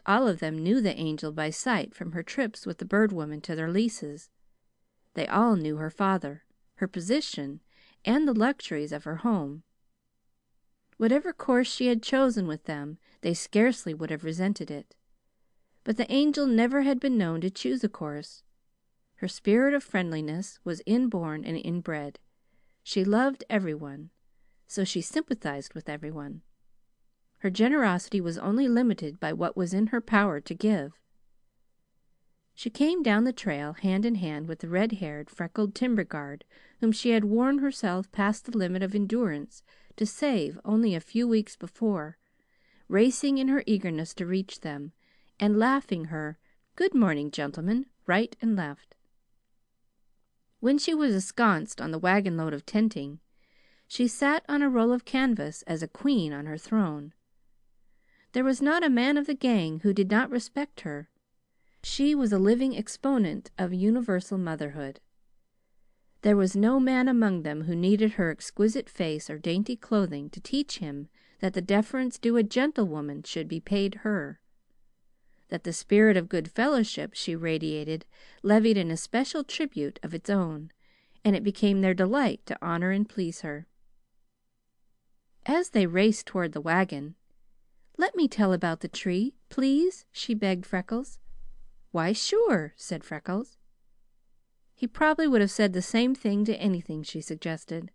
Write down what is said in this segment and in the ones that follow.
All of them knew the Angel by sight from her trips with the Bird Woman to their leases. They all knew her father, her position, and the luxuries of her home. Whatever course she had chosen with them, they scarcely would have resented it. But the Angel never had been known to choose a course. Her spirit of friendliness was inborn and inbred. She loved everyone, so she sympathized with everyone. Her generosity was only limited by what was in her power to give. She came down the trail hand in hand with the red-haired, freckled timber guard whom she had worn herself past the limit of endurance to save only a few weeks before, racing in her eagerness to reach them, and laughing her "Good morning, gentlemen," right and left. When she was ensconced on the wagon load of tenting, she sat on a roll of canvas as a queen on her throne. There was not a man of the gang who did not respect her. She was a living exponent of universal motherhood. There was no man among them who needed her exquisite face or dainty clothing to teach him that the deference due a gentlewoman should be paid her, that the spirit of good fellowship she radiated levied an especial tribute of its own, and it became their delight to honor and please her. As they raced toward the wagon, "Let me tell about the tree, please," she begged Freckles. "Why, sure," said Freckles. He probably would have said the same thing to anything she suggested.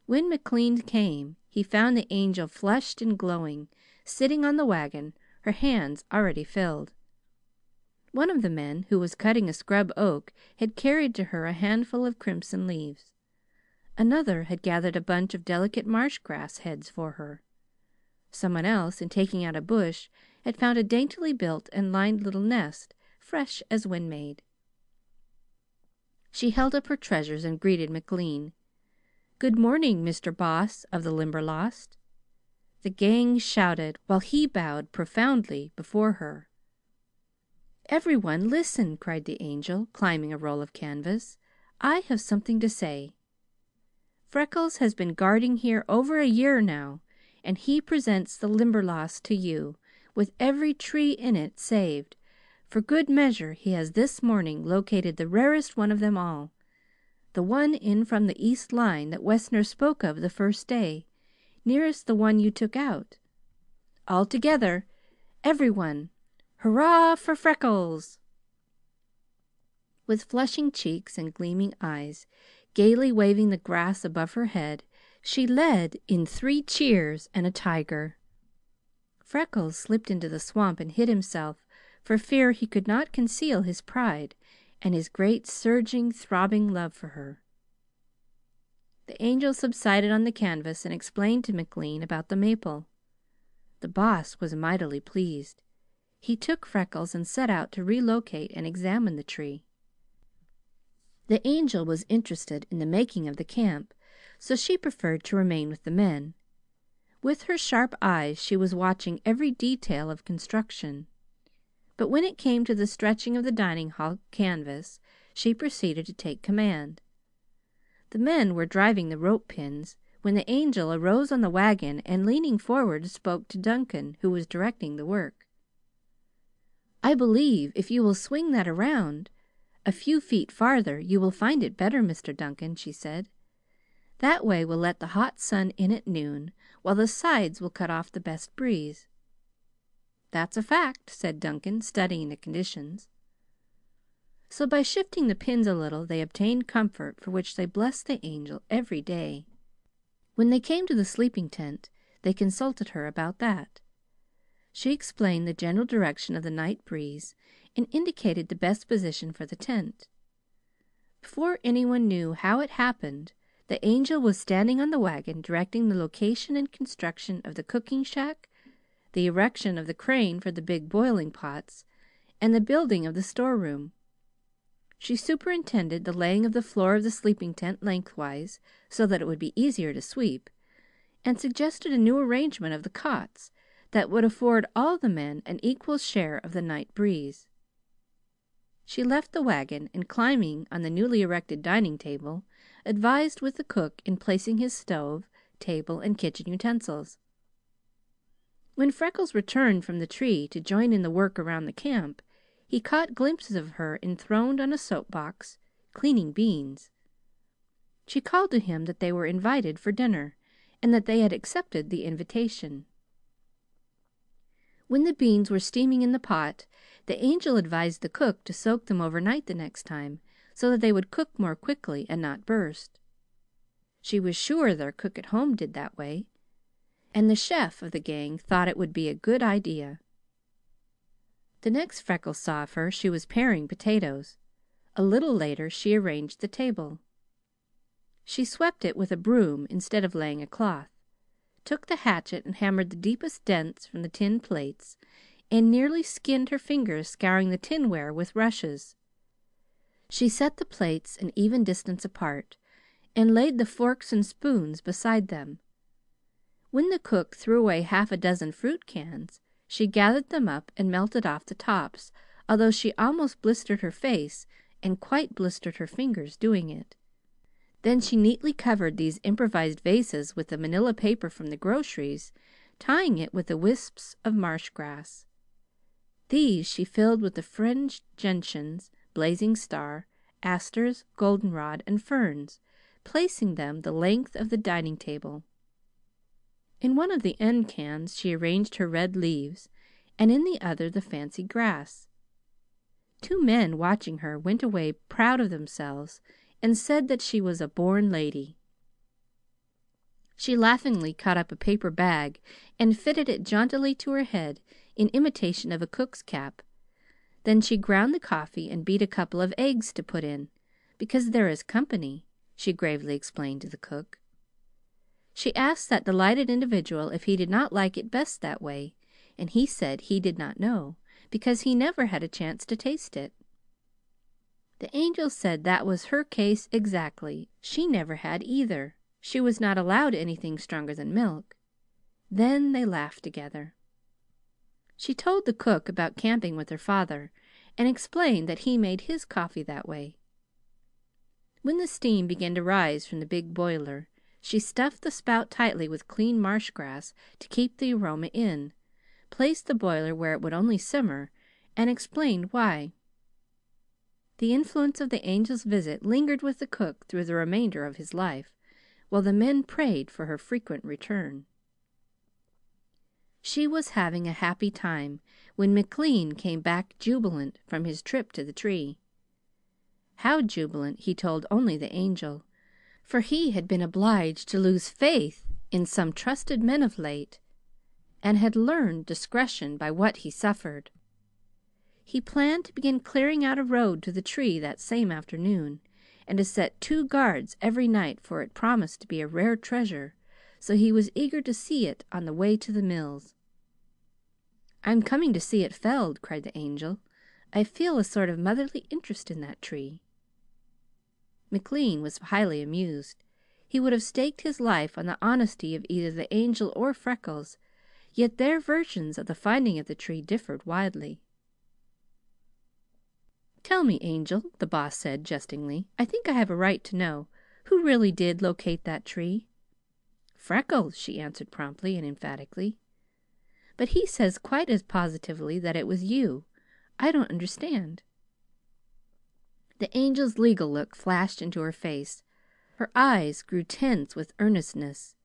When McLean came, he found the Angel flushed and glowing, sitting on the wagon, her hands already filled. One of the men, who was cutting a scrub oak, had carried to her a handful of crimson leaves. Another had gathered a bunch of delicate marsh grass heads for her. Someone else, in taking out a bush, had found a daintily built and lined little nest, fresh as when made. She held up her treasures and greeted McLean. "Good morning, Mr. Boss of the Limberlost." The gang shouted, while he bowed profoundly before her. "Everyone, listen!" cried the Angel, climbing a roll of canvas. "I have something to say. Freckles has been guarding here over a year now, and he presents the Limberlost to you, with every tree in it saved. For good measure, he has this morning located the rarest one of them all, the one in from the east line that Wessner spoke of the first day, nearest the one you took out. All together, everyone, hurrah for Freckles!" With flushing cheeks and gleaming eyes, gaily waving the grass above her head, she led in 3 cheers and a tiger. Freckles slipped into the swamp and hid himself for fear he could not conceal his pride and his great surging, throbbing love for her. The Angel subsided on the canvas and explained to McLean about the maple. The Boss was mightily pleased. He took Freckles and set out to relocate and examine the tree. The Angel was interested in the making of the camp, so she preferred to remain with the men. With her sharp eyes she was watching every detail of construction. But when it came to the stretching of the dining hall canvas, she proceeded to take command. The men were driving the rope pins when the Angel arose on the wagon and, leaning forward, spoke to Duncan, who was directing the work. "I believe if you will swing that around a few feet farther you will find it better, Mr. Duncan," she said. "That way will let the hot sun in at noon, while the sides will cut off the best breeze." "That's a fact," said Duncan, studying the conditions. So by shifting the pins a little they obtained comfort for which they blessed the Angel every day. When they came to the sleeping tent, they consulted her about that. She explained the general direction of the night breeze and indicated the best position for the tent. Before anyone knew how it happened, the Angel was standing on the wagon directing the location and construction of the cooking shack, the erection of the crane for the big boiling pots, and the building of the storeroom. She superintended the laying of the floor of the sleeping tent lengthwise so that it would be easier to sweep, and suggested a new arrangement of the cots that would afford all the men an equal share of the night breeze. She left the wagon and, climbing on the newly erected dining table, advised with the cook in placing his stove, table, and kitchen utensils. When Freckles returned from the tree to join in the work around the camp, he caught glimpses of her enthroned on a soap box, cleaning beans. She called to him that they were invited for dinner, and that they had accepted the invitation. When the beans were steaming in the pot, the Angel advised the cook to soak them overnight the next time, so that they would cook more quickly and not burst. She was sure their cook at home did that way, and the chef of the gang thought it would be a good idea. The next Freckles saw of her, she was paring potatoes. A little later she arranged the table. She swept it with a broom instead of laying a cloth, took the hatchet and hammered the deepest dents from the tin plates, and nearly skinned her fingers scouring the tinware with rushes. She set the plates an even distance apart, and laid the forks and spoons beside them. When the cook threw away half a dozen fruit cans, she gathered them up and melted off the tops, although she almost blistered her face and quite blistered her fingers doing it. Then she neatly covered these improvised vases with the manila paper from the groceries, tying it with the wisps of marsh grass. These she filled with the fringed gentians, blazing star, asters, goldenrod, and ferns, placing them the length of the dining table. In one of the end cans she arranged her red leaves, and in the other the fancy grass. Two men watching her went away proud of themselves and said that she was a born lady. She laughingly caught up a paper bag and fitted it jauntily to her head in imitation of a cook's cap. Then she ground the coffee and beat a couple of eggs to put in, because there is company, she gravely explained to the cook. She asked that delighted individual if he did not like it best that way, and he said he did not know, because he never had a chance to taste it. The Angel said that was her case exactly. She never had either. She was not allowed anything stronger than milk. Then they laughed together. She told the cook about camping with her father, and explained that he made his coffee that way. When the steam began to rise from the big boiler, she stuffed the spout tightly with clean marsh grass to keep the aroma in, placed the boiler where it would only simmer, and explained why. The influence of the Angel's visit lingered with the cook through the remainder of his life, while the men prayed for her frequent return. She was having a happy time when McLean came back jubilant from his trip to the tree. How jubilant he told only the Angel, for he had been obliged to lose faith in some trusted men of late, and had learned discretion by what he suffered. He planned to begin clearing out a road to the tree that same afternoon, and to set 2 guards every night, for it promised to be a rare treasure, so he was eager to see it on the way to the mills. "I'm coming to see it felled," cried the Angel. "I feel a sort of motherly interest in that tree." McLean was highly amused. He would have staked his life on the honesty of either the Angel or Freckles, yet their versions of the finding of the tree differed widely. "Tell me, Angel," the Boss said jestingly, "I think I have a right to know, who really did locate that tree?" "Freckles," she answered promptly and emphatically. "But he says quite as positively that it was you. I don't understand." The Angel's legal look flashed into her face. Her eyes grew tense with earnestness.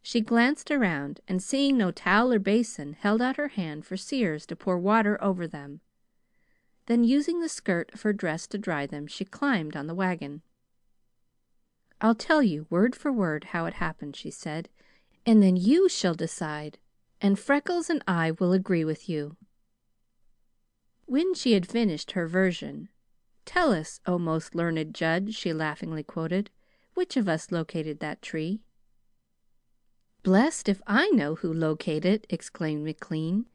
She glanced around, and seeing no towel or basin, held out her hand for Sears to pour water over them. Then, using the skirt of her dress to dry them, she climbed on the wagon. "I'll tell you word for word how it happened," she said, "and then you shall decide, and Freckles and I will agree with you." When she had finished her version, "Tell us, O most learned judge," she laughingly quoted, "which of us located that tree?" "Blessed if I know who located it!" exclaimed McLean.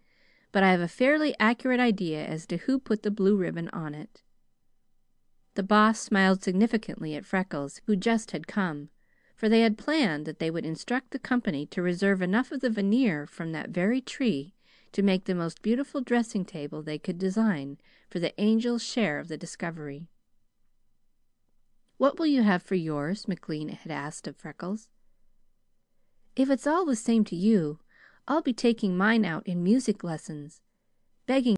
"But I have a fairly accurate idea as to who put the blue ribbon on it." The Boss smiled significantly at Freckles, who just had come, for they had planned that they would instruct the company to reserve enough of the veneer from that very tree to make the most beautiful dressing table they could design for the Angel's share of the discovery. "What will you have for yours?" McLean had asked of Freckles. "If it's all the same to you, I'll be taking mine out in music lessons, begging